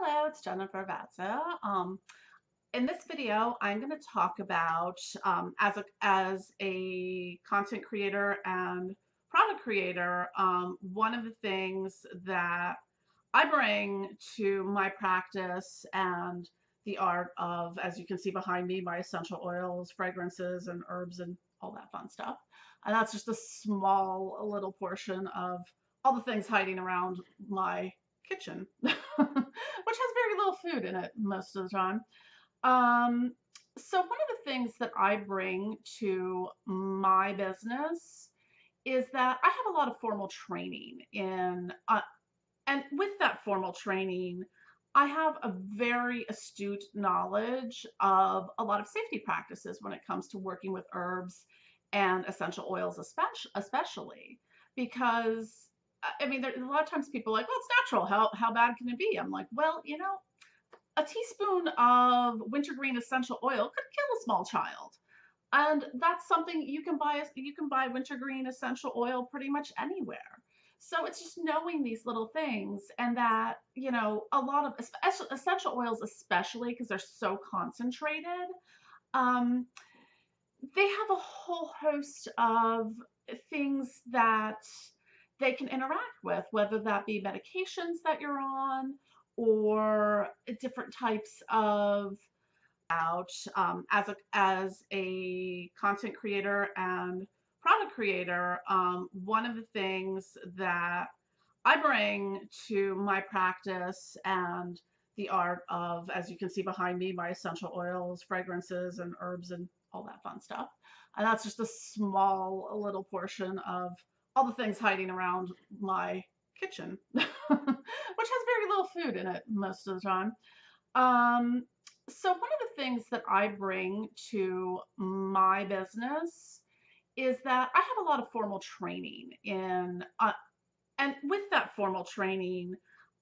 Hello, it's Jennifer Vatsa. In this video, I'm going to talk about as a content creator and product creator, one of the things that I bring to my practice and the art of, as you can see behind me, my essential oils, fragrances, and herbs and all that fun stuff. And that's just a small little portion of all the things hiding around my kitchen, which has very little food in it most of the time. Um, so one of the things that I bring to my business is that I have a lot of formal training and with that formal training, I have a very astute knowledge of a lot of safety practices when it comes to working with herbs and essential oils, especially because I mean, a lot of times people are like, well, it's natural. How bad can it be? I'm like, well, a teaspoon of wintergreen essential oil could kill a small child. And that's something you can buy wintergreen essential oil pretty much anywhere. So it's just knowing these little things and that, a lot of essential oils, especially because they're so concentrated, um, they have a whole host of things that they can interact with, whether that be medications that you're on or different types of out as a content creator and product creator. One of the things that I bring to my practice and the art of, as you can see behind me, my essential oils, fragrances, and herbs and all that fun stuff. And that's just a small little portion of all the things hiding around my kitchen, which has very little food in it most of the time. Um, so one of the things that I bring to my business is that I have a lot of formal training and with that formal training,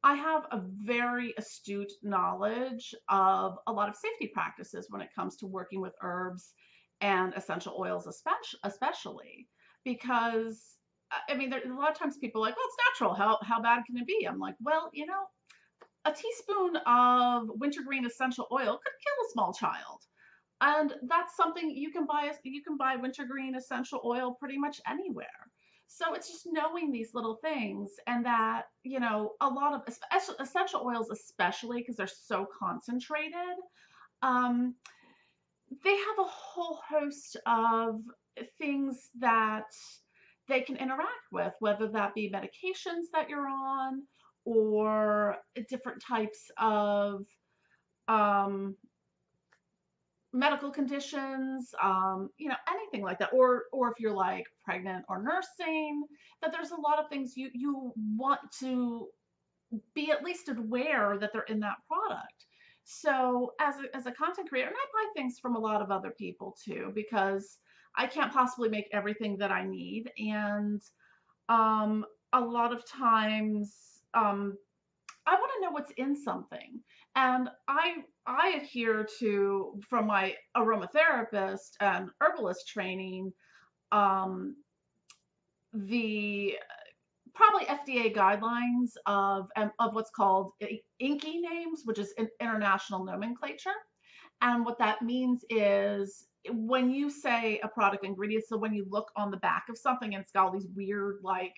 I have a very astute knowledge of a lot of safety practices when it comes to working with herbs and essential oils, especially because I mean, a lot of times people are like, well, it's natural. How bad can it be? I'm like, well, a teaspoon of wintergreen essential oil could kill a small child. And that's something you can buy wintergreen essential oil pretty much anywhere. So it's just knowing these little things and that, a lot of essential oils, especially because they're so concentrated, um, they have a whole host of things that they can interact with, whether that be medications that you're on or different types of um, medical conditions, anything like that, or if you're like pregnant or nursing, that there's a lot of things you want to be at least aware that they're in that product. So as a content creator, and I buy things from a lot of other people too, because I can't possibly make everything that I need. And um, a lot of times, um, I want to know what's in something. And I adhere to, from my aromatherapist and herbalist training, um, the probably FDA guidelines of what's called INCI names, which is international nomenclature. And what that means is when you say a product ingredient, so when you look on the back of something and it's got all these weird, like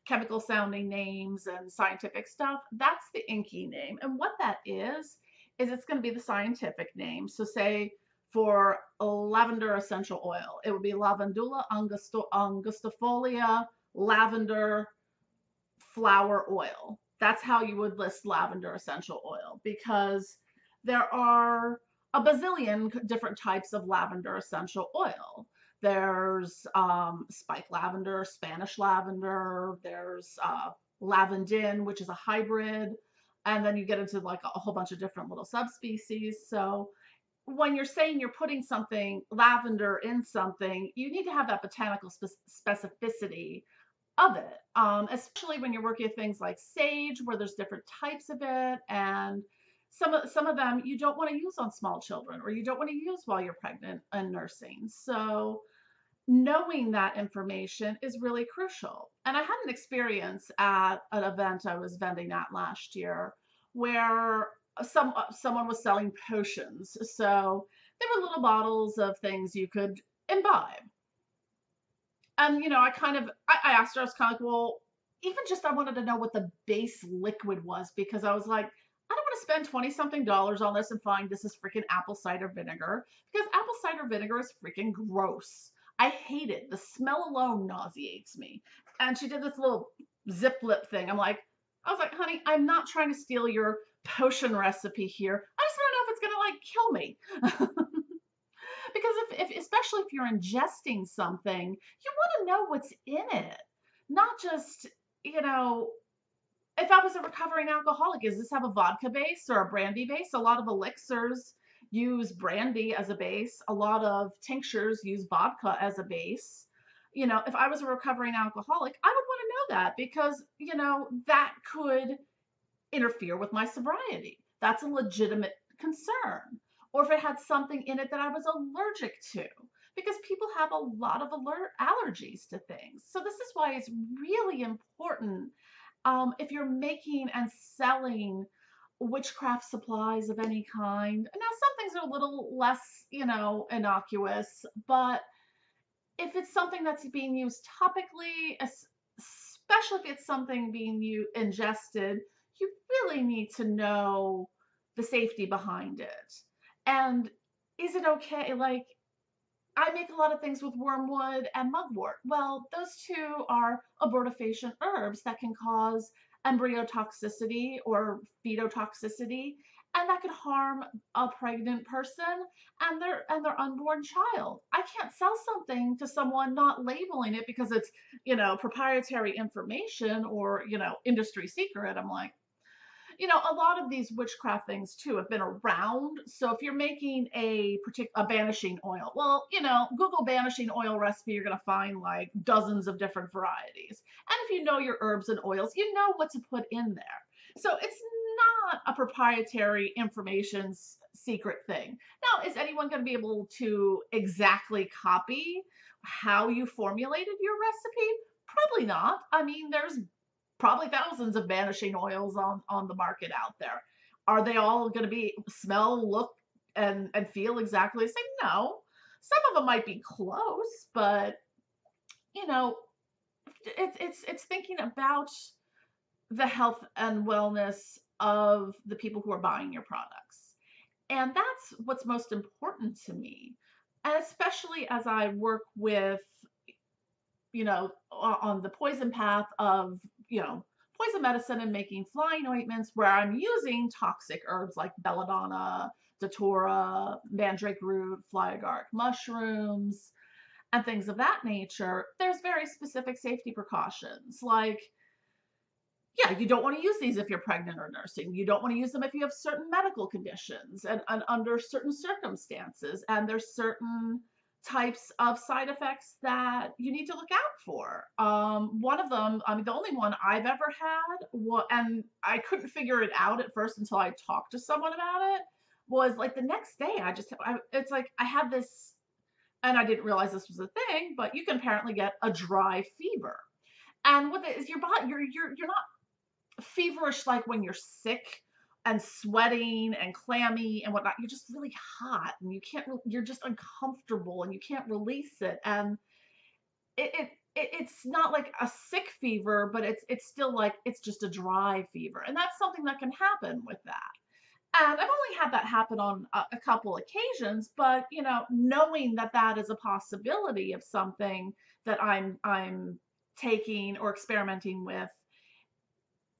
chemical sounding names and scientific stuff, that's the INCI name. And what that is it's going to be the scientific name. So, say for lavender essential oil, it would be Lavandula angustifolia lavender flower oil. That's how you would list lavender essential oil, because there are a bazillion different types of lavender essential oil. There's spike lavender, Spanish lavender, there's lavandin, which is a hybrid, and then you get into like a whole bunch of different little subspecies. So when you're saying you're putting something lavender in something, you need to have that botanical specificity of it, especially when you're working with things like sage, where there's different types of it, and some of them you don't want to use on small children, or you don't want to use while you're pregnant and nursing. So knowing that information is really crucial. And I had an experience at an event I was vending at last year where someone was selling potions. So there were little bottles of things you could imbibe. And I asked her, I was kind of like, well, even just I wanted to know what the base liquid was, because I was like, I don't want to spend 20 something dollars on this and find this is freaking apple cider vinegar, because apple cider vinegar is freaking gross. I hate it. The smell alone nauseates me. And she did this little zip lip thing. I was like, honey, I'm not trying to steal your potion recipe here. I just want to know if it's going to like kill me. Because if especially if you're ingesting something, you want to know what's in it, not just, you know, if I was a recovering alcoholic, does this have a vodka base or a brandy base? A lot of elixirs use brandy as a base. A lot of tinctures use vodka as a base. If I was a recovering alcoholic, I would want to know that, because, that could interfere with my sobriety. That's a legitimate concern. Or if it had something in it that I was allergic to, because people have a lot of allergies to things. So this is why it's really important, if you're making and selling witchcraft supplies of any kind. Now, some things are a little less, innocuous, but if it's something that's being used topically, especially if it's something being ingested, you really need to know the safety behind it. And is it okay? Like, I make a lot of things with wormwood and mugwort. Well, those two are abortifacient herbs that can cause embryotoxicity or fetotoxicity, and that could harm a pregnant person and their unborn child. I can't sell something to someone not labeling it because it's, proprietary information or, industry secret. I'm like, a lot of these witchcraft things too have been around. So if you're making a banishing oil, well, Google banishing oil recipe, you're going to find like dozens of different varieties. And if you know your herbs and oils, you know what to put in there. So it's not a proprietary information secret thing. Now, is anyone going to be able to exactly copy how you formulated your recipe? Probably not. I mean, there's probably thousands of vanishing oils on the market out there. Are they all going to be smell, look, and feel exactly the same? No. Some of them might be close, but you know, it's thinking about the health and wellness of the people who are buying your products. And that's what's most important to me. And especially as I work with, on the poison path of, poison medicine and making flying ointments, where I'm using toxic herbs like belladonna, datura, mandrake root, fly agaric mushrooms, and things of that nature. There's very specific safety precautions. Like, yeah, you don't want to use these if you're pregnant or nursing. You don't want to use them if you have certain medical conditions and under certain circumstances. And there's certain types of side effects that you need to look out for. One of them, I mean, the only one I've ever had, and I couldn't figure it out at first until I talked to someone about it, was like the next day, it's like I had this, and I didn't realize this was a thing, but you can apparently get a dry fever. And what is your body, you're not feverish like when you're sick and sweating and clammy and whatnot. You're just really hot and you're just uncomfortable and you can't release it. And it's not like a sick fever, but it's still like it's just a dry fever. And that's something that can happen with that. And I've only had that happen on a couple occasions, but knowing that that is a possibility of something that I'm taking or experimenting with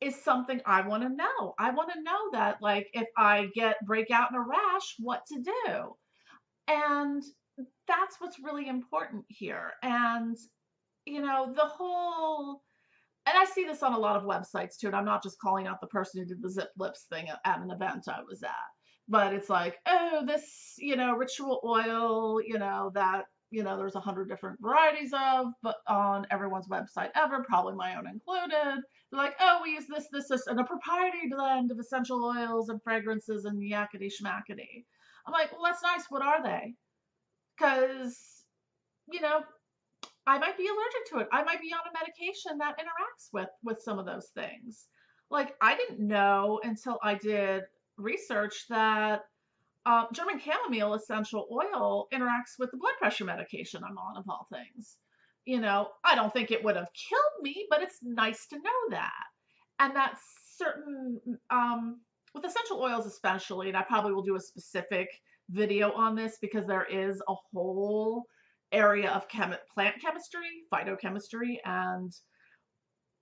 is something I want to know. I want to know that, like, if I break out in a rash, what to do. And that's what's really important here. And, the whole, and I see this on a lot of websites too, and I'm not just calling out the person who did the zip lips thing at an event I was at, but it's like, oh, this, ritual oil, that, there's 100 different varieties of, but on everyone's website ever, probably my own included. They're like, oh, we use this, and a proprietary blend of essential oils and fragrances and yakety schmackety. I'm like, well, that's nice. What are they? Because, you know, I might be allergic to it. I might be on a medication that interacts with some of those things. Like, I didn't know until I did research that German chamomile essential oil interacts with the blood pressure medication I'm on, of all things. I don't think it would have killed me, but it's nice to know that. And that's certain, with essential oils especially, and I probably will do a specific video on this because there is a whole area of plant chemistry, phytochemistry, and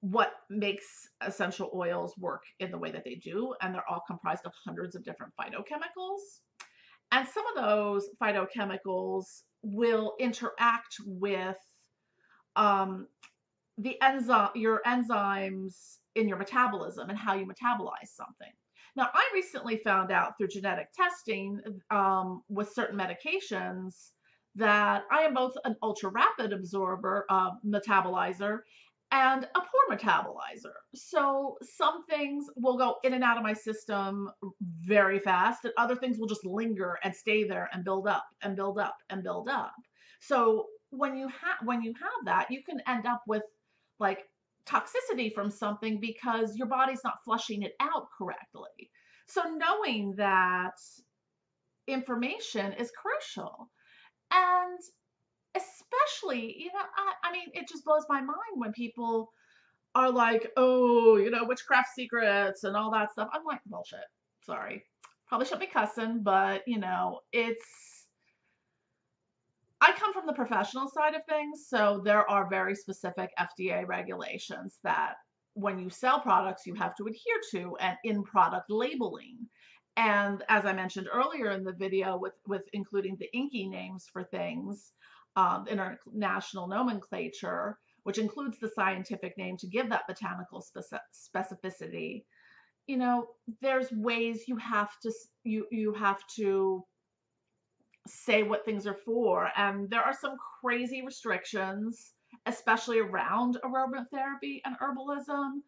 what makes essential oils work in the way that they do. And they're all comprised of hundreds of different phytochemicals. And some of those phytochemicals will interact with um, your enzymes in your metabolism and how you metabolize something. Now, I recently found out through genetic testing with certain medications that I am both an ultra rapid absorber, metabolizer, and a poor metabolizer. So some things will go in and out of my system very fast, and other things will just linger and stay there and build up and build up and build up. So when you have that, you can end up with like toxicity from something because your body's not flushing it out correctly. So knowing that information is crucial. And especially, I mean, it just blows my mind when people are like, oh, witchcraft secrets and all that stuff. I'm like, bullshit. Sorry. Probably shouldn't be cussing, but I come from the professional side of things, so there are very specific FDA regulations that when you sell products, you have to adhere to, and in product labeling. And as I mentioned earlier in the video, with including the inky names for things in our national nomenclature, which includes the scientific name to give that botanical specificity, there's ways you have to say what things are for. And there are some crazy restrictions, especially around aromatherapy and herbalism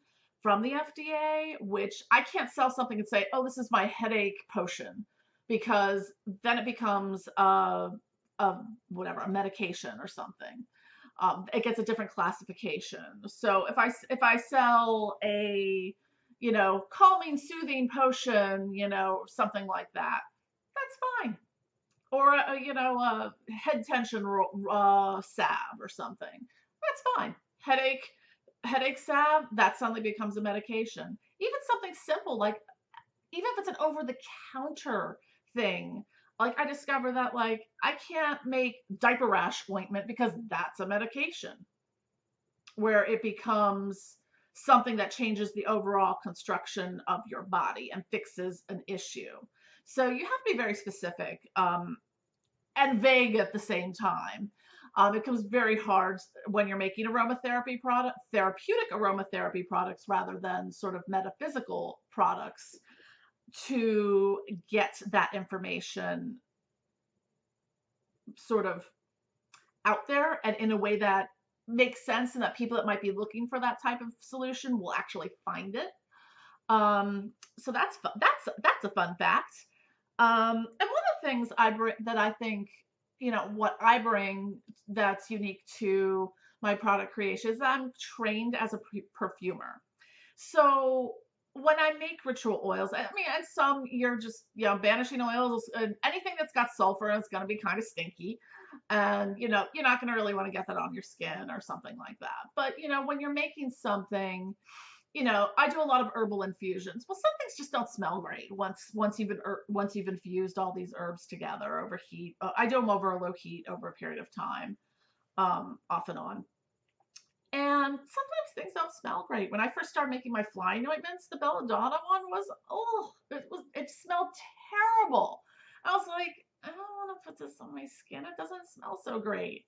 from the FDA, which I can't sell something and say, oh, this is my headache potion, because then it becomes a whatever, a medication or something. It gets a different classification. So if I sell a calming, soothing potion, something like that, that's fine. Or a head tension salve or something. That's fine. Headache salve, that suddenly becomes a medication. Even something simple like, even if it's an over the counter thing, like I discovered that like I can't make diaper rash ointment because that's a medication, where it becomes something that changes the overall construction of your body and fixes an issue. So you have to be very specific and vague at the same time. It becomes very hard when you're making therapeutic aromatherapy products rather than sort of metaphysical products, to get that information sort of out there and in a way that makes sense, and that people that might be looking for that type of solution will actually find it. So that's a fun fact. And one of the things that I think, what I bring that's unique to my product creation is that I'm trained as a perfumer. So when I make ritual oils, I mean, and some you're just, banishing oils, and anything that's got sulfur is going to be kind of stinky. And, you're not going to really want to get that on your skin or something like that. But, when you're making something, I do a lot of herbal infusions. Well, some things just don't smell great once you've infused all these herbs together over heat. I do them over a low heat over a period of time, off and on. And sometimes things don't smell great. When I first started making my flying ointments, the belladonna one it smelled terrible. I was like, I don't want to put this on my skin. It doesn't smell so great.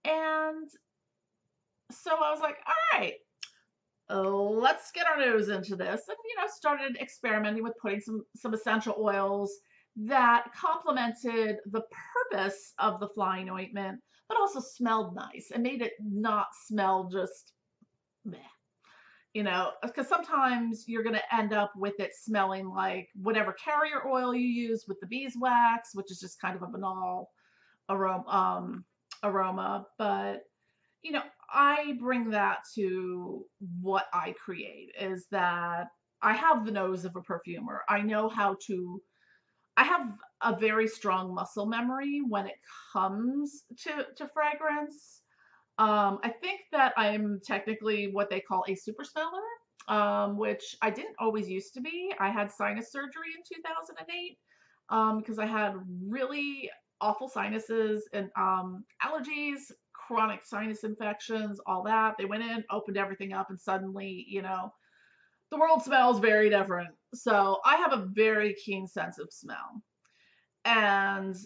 And so I was like, all right, let's get our nose into this, and started experimenting with putting some essential oils that complemented the purpose of the flying ointment, but also smelled nice and made it not smell just meh. Because sometimes you're going to end up with it smelling like whatever carrier oil you use with the beeswax, which is just kind of a banal aroma. But I bring that to what I create, is that I have the nose of a perfumer. I know how to, I have a very strong muscle memory when it comes to fragrance. I think that I'm technically what they call a super smeller, which I didn't always used to be. I had sinus surgery in 2008 because I had really awful sinuses and allergies, chronic sinus infections, all that. They went in, opened everything up, and suddenly, the world smells very different. So I have a very keen sense of smell. And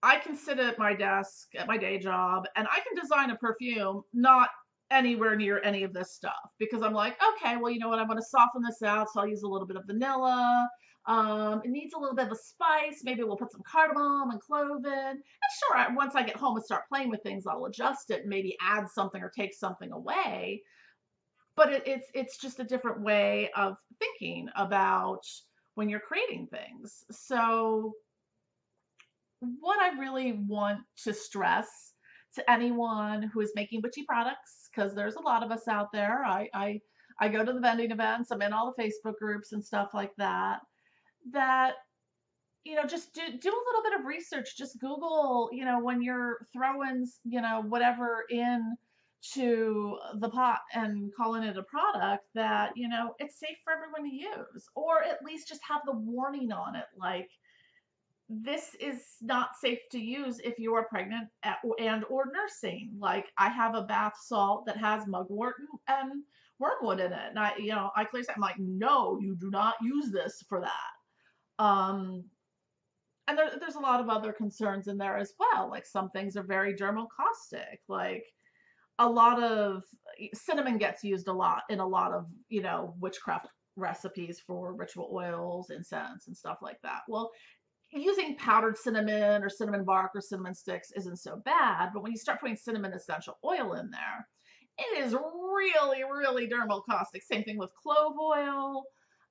I can sit at my desk at my day job and I can design a perfume not anywhere near any of this stuff because I'm like, okay, well, you know what? I'm going to soften this out. So I'll use a little bit of vanilla. It needs a little bit of a spice. Maybe we'll put some cardamom and clove in. And sure, once I get home and start playing with things, I'll adjust it and maybe add something or take something away. But it's just a different way of thinking about when you're creating things. So what I really want to stress to anyone who is making witchy products, because there's a lot of us out there. I go to the vending events, I'm in all the Facebook groups and stuff like that. That just do a little bit of research. Just Google, when you're throwing, whatever in to the pot and calling it a product that, it's safe for everyone to use, or at least just have the warning on it, like this is not safe to use if you are pregnant and or nursing. Like I have a bath salt that has mugwort and wormwood in it. And I clearly say, I'm like, no, you do not use this for that. And there's a lot of other concerns in there as well. Like some things are very dermal caustic. Like a lot of cinnamon gets used a lot in a lot of, witchcraft recipes for ritual oils, incense, and stuff like that. Well, using powdered cinnamon or cinnamon bark or cinnamon sticks isn't so bad, but when you start putting cinnamon essential oil in there, it is really, really dermal caustic. Same thing with clove oil,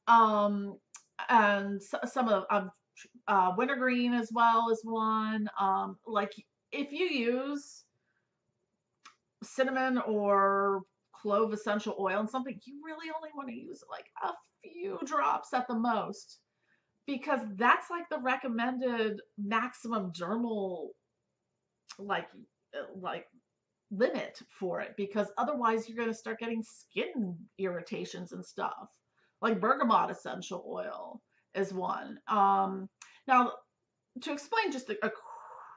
and some of wintergreen as well is one. Like if you use cinnamon or clove essential oil in something, you really only want to use like a few drops at the most, because that's like the recommended maximum dermal like like limit for it, because otherwise you're going to start getting skin irritations and stuff. Like bergamot essential oil is one. Now to explain just a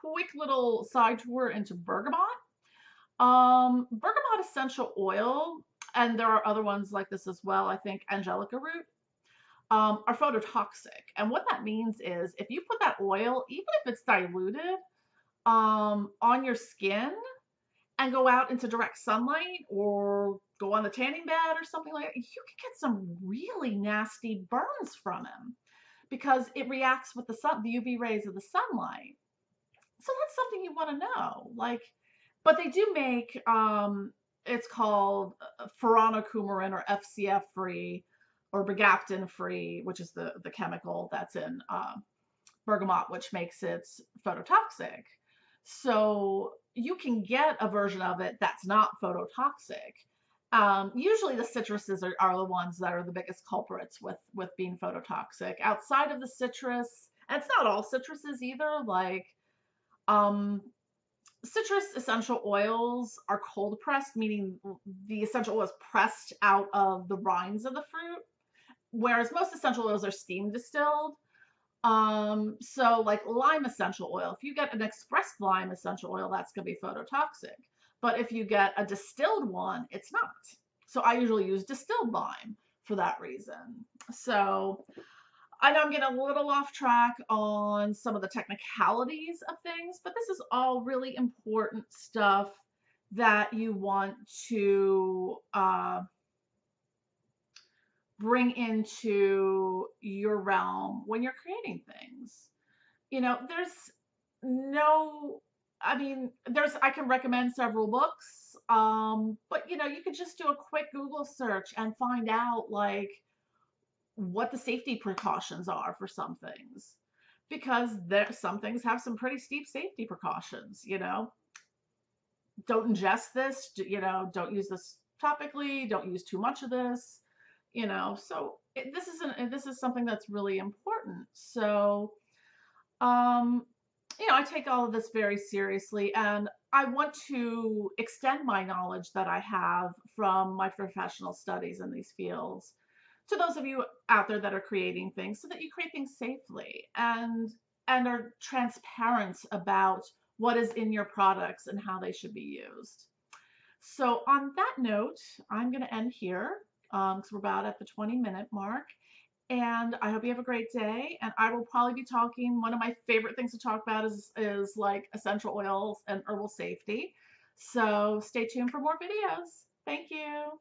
quick little side tour into bergamot. Bergamot essential oil, and there are other ones like this as well, I think angelica root, are phototoxic. And what that means is if you put that oil, even if it's diluted, on your skin and go out into direct sunlight or go on the tanning bed or something like that, you can get some really nasty burns from them because it reacts with the sun, the UV rays of the sunlight. So that's something you want to know. Like, but they do make, it's called furanocoumarin or FCF free or brigaptin free, which is the chemical that's in bergamot, which makes it phototoxic. So you can get a version of it that's not phototoxic. Usually the citruses are the ones that are the biggest culprits with being phototoxic. Outside of the citrus, and it's not all citruses either, like citrus essential oils are cold pressed, meaning the essential oil is pressed out of the rinds of the fruit, whereas most essential oils are steam distilled. So like lime essential oil, if you get an expressed lime essential oil, that's going to be phototoxic. But if you get a distilled one, it's not. So I usually use distilled lime for that reason. So I know I'm getting a little off track on some of the technicalities of things, but this is all really important stuff that you want to bring into your realm when you're creating things. There's no, I mean, I can recommend several books, but you could just do a quick Google search and find out like what the safety precautions are for some things, because some things have some pretty steep safety precautions. Don't ingest this, don't use this topically, don't use too much of this. So this is something that's really important. So, um, I take all of this very seriously, and I want to extend my knowledge that I have from my professional studies in these fields to those of you out there that are creating things, so that you create things safely and are transparent about what is in your products and how they should be used. So on that note, I'm going to end here because we're about at the 20-minute mark. And I hope you have a great day. And I will probably be talking. One of my favorite things to talk about is like essential oils and herbal safety. So stay tuned for more videos. Thank you.